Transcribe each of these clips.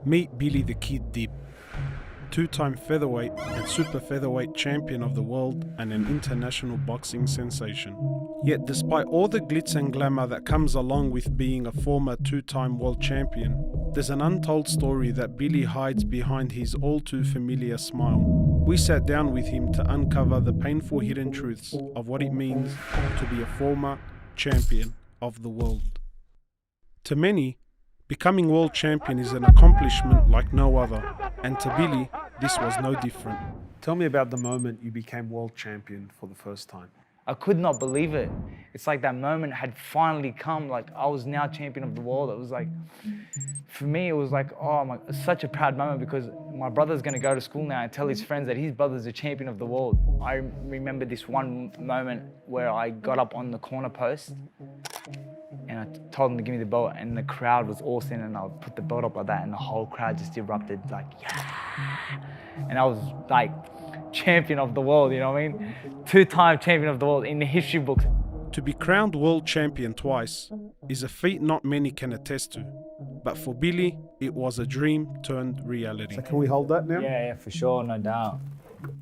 Meet Billy the Kid Deep, two-time featherweight and super featherweight champion of the world and an international boxing sensation. Yet despite all the glitz and glamour that comes along with being a former two-time world champion, there's an untold story that Billy hides behind his all-too-familiar smile. We sat down with him to uncover the painful hidden truths of what it means to be a former champion of the world. To many, becoming world champion is an accomplishment like no other, and to Billy, this was no different. Tell me about the moment you became world champion for the first time. I could not believe it. It's like that moment had finally come, like I was now champion of the world. It was like, for me, it was like, oh my, such a proud moment because my brother's gonna go to school now and tell his friends that his brother's a champion of the world. I remember this one moment where I got up on the corner post and I told him to give me the belt and the crowd was all saying, and I put the belt up like that and the whole crowd just erupted like, yeah. And I was like, champion of the world, you know what I mean? Two-time champion of the world in the history books. To be crowned world champion twice is a feat not many can attest to. But for Billy, it was a dream turned reality. So can we hold that now? Yeah, for sure, no doubt.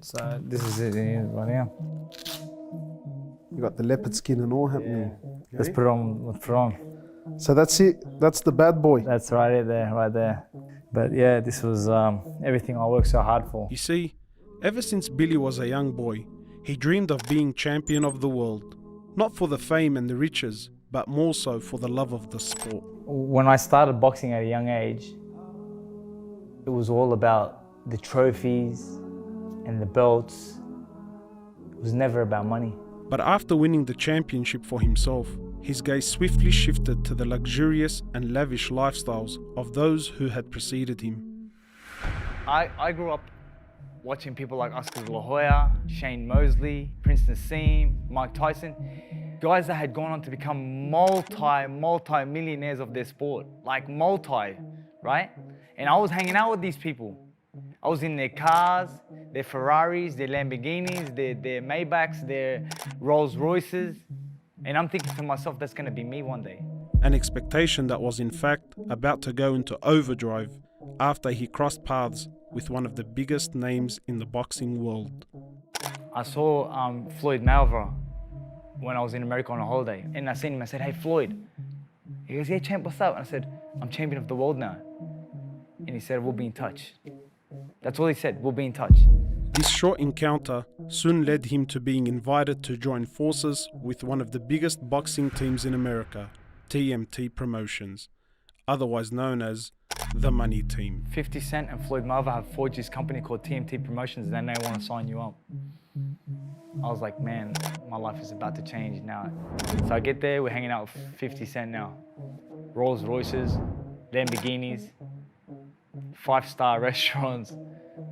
So this is it right now. You got the leopard skin and all happening. Yeah. Let's put it on, So that's it, that's the bad boy. That's right there. But yeah, this was everything I worked so hard for. You see, ever since Billy was a young boy, he dreamed of being champion of the world. Not for the fame and the riches, but more so for the love of the sport. When I started boxing at a young age, it was all about the trophies and the belts. It was never about money. But after winning the championship for himself, his gaze swiftly shifted to the luxurious and lavish lifestyles of those who had preceded him. I grew up watching people like Oscar De La Hoya, Shane Mosley, Prince Nassim, Mike Tyson, guys that had gone on to become multi-millionaires of their sport, like right? And I was hanging out with these people. I was in their cars, their Ferraris, their Lamborghinis, their Maybachs, their Rolls Royces, and I'm thinking to myself, that's gonna be me one day. An expectation that was in fact about to go into overdrive after he crossed paths with one of the biggest names in the boxing world. I saw Floyd Mayweather when I was in America on a holiday, and I seen him, I said, hey Floyd. He goes, yeah champ, what's up? And I said, I'm champion of the world now. And he said, we'll be in touch. That's all he said, we'll be in touch. This short encounter soon led him to being invited to join forces with one of the biggest boxing teams in America, TMT Promotions, otherwise known as the Money Team. 50 Cent and Floyd Mayweather have forged this company called TMT Promotions, and then they want to sign you up. I was like, man, my life is about to change now. So I get there, we're hanging out with 50 Cent now. Rolls Royces, Lamborghinis, 5-star restaurants,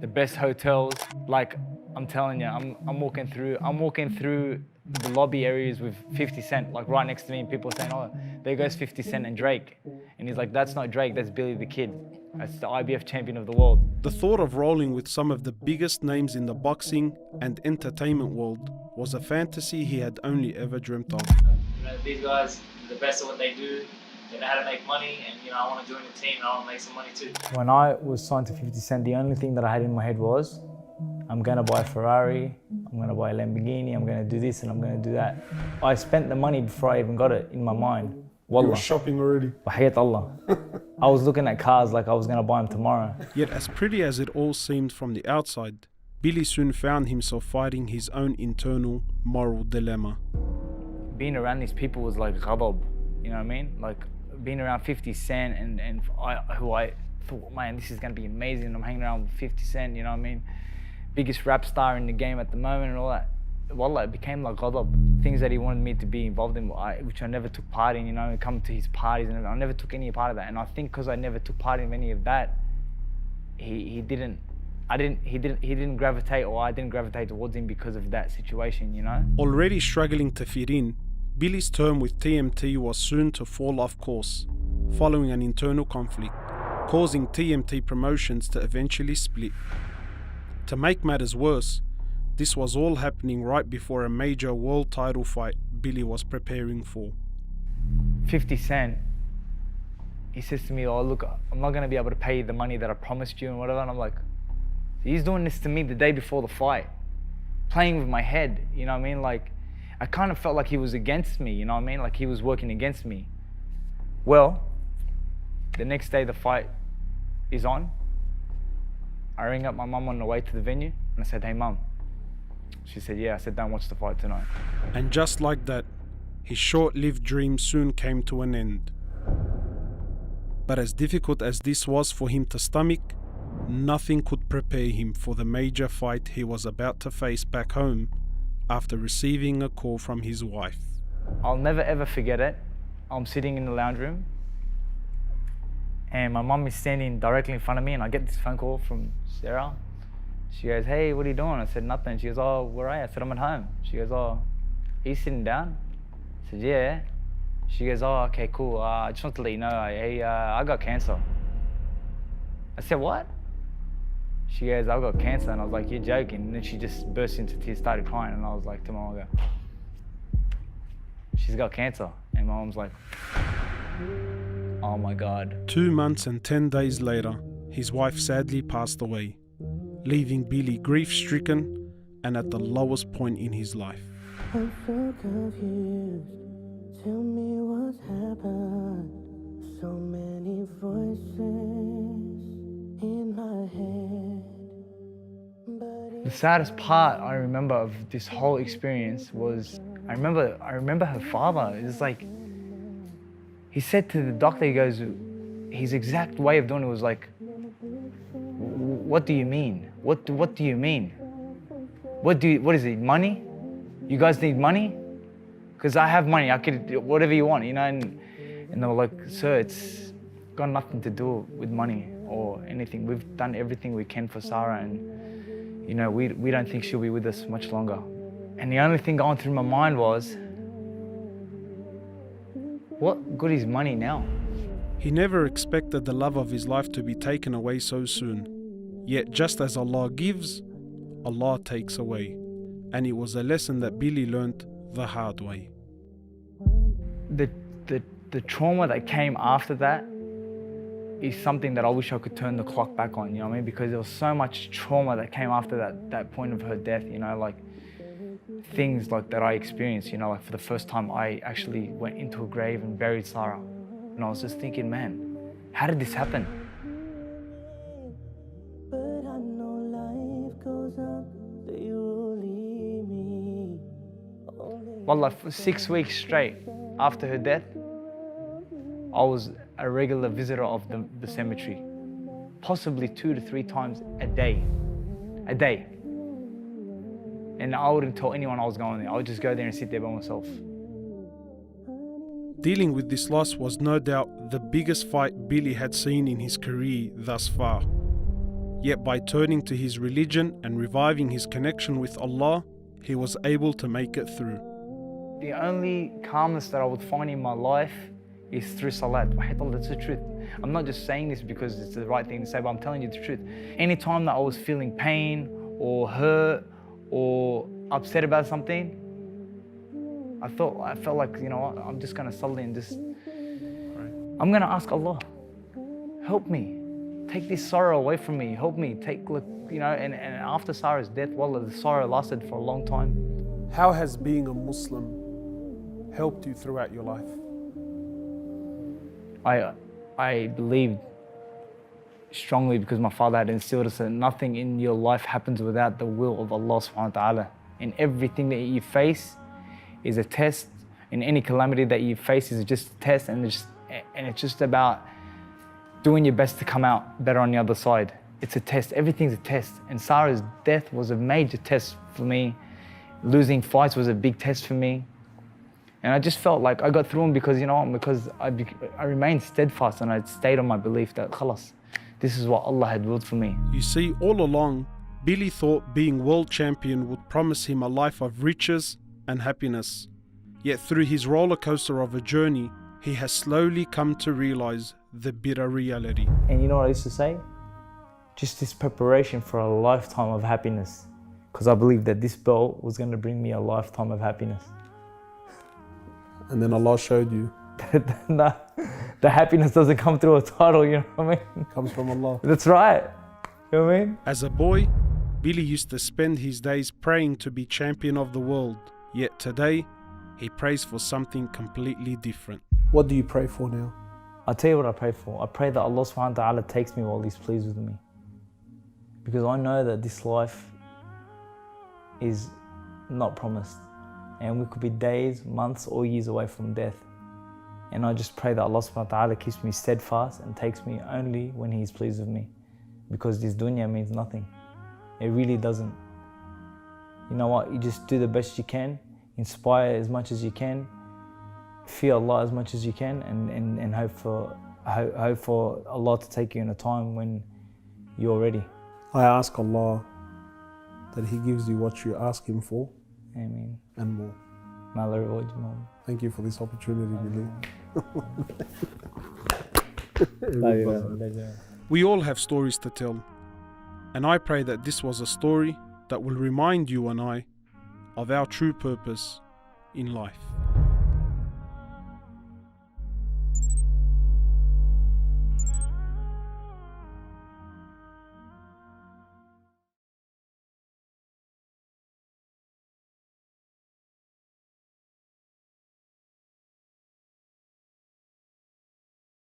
the best hotels. Like, I'm telling you, I'm walking through the lobby areas with 50 Cent, like right next to me, and people saying, oh, there goes 50 Cent and Drake. And he's like, that's not Drake, that's Billy the Kid. That's the IBF champion of the world. The thought of rolling with some of the biggest names in the boxing and entertainment world was a fantasy he had only ever dreamt of. You know, these guys are the best at what they do. They know how to make money, and you know, I want to join the team and I want to make some money too. When I was signed to 50 Cent, the only thing that I had in my head was, I'm gonna buy a Ferrari, I'm gonna buy a Lamborghini, I'm gonna do this and I'm gonna do that. I spent the money before I even got it in my mind. Wallah. You were shopping already? Wahayat Allah. I was looking at cars like I was gonna buy them tomorrow. Yet as pretty as it all seemed from the outside, Billy soon found himself fighting his own internal moral dilemma. Being around these people was like ghadab, you know what I mean? Like being around 50 Cent and who I thought, man, this is gonna be amazing. I'm hanging around with 50 Cent, you know what I mean? Biggest rap star in the game at the moment and all that. Wallah, it became like ghadab. Things that he wanted me to be involved in, which I never took part in, you know, come to his parties and I never took any part of that. And I think because I never took part in any of that, he didn't gravitate, or I didn't gravitate towards him because of that situation, you know? Already struggling to fit in, Billy's term with TMT was soon to fall off course, following an internal conflict, causing TMT Promotions to eventually split. To make matters worse, this was all happening right before a major world title fight Billy was preparing for. 50 Cent, he says to me, oh look, I'm not gonna be able to pay you the money that I promised you and whatever. And I'm like, he's doing this to me the day before the fight, playing with my head, you know what I mean? Like, I kind of felt like he was against me, you know what I mean? Like he was working against me. Well, the next day the fight is on. I ring up my mum on the way to the venue and I said, hey mum. She said, yeah. I said, don't watch the fight tonight. And just like that, his short-lived dream soon came to an end. But as difficult as this was for him to stomach, nothing could prepare him for the major fight he was about to face back home after receiving a call from his wife. I'll never ever forget it. I'm sitting in the lounge room and my mum is standing directly in front of me and I get this phone call from Sarah. She goes, hey, what are you doing? I said, nothing. She goes, oh, where are you? I said, I'm at home. She goes, oh, are you sitting down? I said, yeah. She goes, oh, okay, cool. I just want to let you know, I got cancer. I said, what? She goes, I've got cancer. And I was like, you're joking. And then she just burst into tears, started crying. And I was like to my mom, I go, she's got cancer. And my mom's like, oh my God. 2 months and 10 days later, his wife sadly passed away, leaving Billy grief-stricken and at the lowest point in his life. I'm so confused. Tell me what's happened. So many voices in my head. The saddest part I remember of this whole experience was, I remember her father. It's like, he said to the doctor, he goes, his exact way of doing it was like, what do you mean? What do you mean? What is it, money? You guys need money? Because I have money, I could, whatever you want, you know? And they were like, sir, it's got nothing to do with money or anything. We've done everything we can for Sarah and, you know, we don't think she'll be with us much longer. And the only thing going through my mind was, what good is money now? He never expected the love of his life to be taken away so soon. Yet just as Allah gives, Allah takes away. And it was a lesson that Billy learnt the hard way. The trauma that came after that is something that I wish I could turn the clock back on, you know what I mean? Because there was so much trauma that came after that point of her death, you know, like things like that I experienced, you know, like for the first time I actually went into a grave and buried Sarah. And I was just thinking, man, how did this happen? But I know life goes on, they will leave me. Well, like for 6 weeks straight after her death, I was a regular visitor of the cemetery, possibly 2 to 3 times a day. And I wouldn't tell anyone I was going there. I would just go there and sit there by myself. Dealing with this loss was no doubt the biggest fight Billy had seen in his career thus far. Yet by turning to his religion and reviving his connection with Allah, he was able to make it through. The only calmness that I would find in my life is through salat. That's the truth. I'm not just saying this because it's the right thing to say, but I'm telling you the truth. Anytime that I was feeling pain or hurt or upset about something, I felt like, you know what, I'm just gonna salat and just, I'm gonna ask Allah, help me, take this sorrow away from me, help me, you know, and after Sarah's death, wallah, the sorrow lasted for a long time. How has being a Muslim helped you throughout your life? I believed strongly because my father had instilled us that nothing in your life happens without the will of Allah subhanahu wa ta'ala. And everything that you face is a test, and any calamity that you face is just a test, and it's just about doing your best to come out better on the other side. It's a test, everything's a test. And Sarah's death was a major test for me. Losing fights was a big test for me. And I just felt like I got through them because, you know, because I remained steadfast and I stayed on my belief that, khalas, this is what Allah had willed for me. You see, all along, Billy thought being world champion would promise him a life of riches and happiness. Yet through his roller coaster of a journey, he has slowly come to realize the bitter reality. And you know what I used to say? Just this preparation for a lifetime of happiness. Because I believed that this belt was going to bring me a lifetime of happiness. And then Allah showed you the happiness doesn't come through a title, you know what I mean? Comes from Allah. That's right. You know what I mean? As a boy, Billy used to spend his days praying to be champion of the world. Yet today, he prays for something completely different. What do you pray for now? I'll tell you what I pray for. I pray that Allah subhanahu wa ta'ala takes me while He's pleased with me. Because I know that this life is not promised. And we could be days, months, or years away from death. And I just pray that Allah subhanahu wa ta'ala keeps me steadfast and takes me only when He is pleased with me. Because this dunya means nothing. It really doesn't. You know what? You just do the best you can, inspire as much as you can, fear Allah as much as you can, and hope for Allah to take you in a time when you're ready. I ask Allah that He gives you what you ask Him for. Ameen. And more. May Allah reward you, Mom. Thank you for this opportunity, Billy. We all have stories to tell, and I pray that this was a story that will remind you and I of our true purpose in life.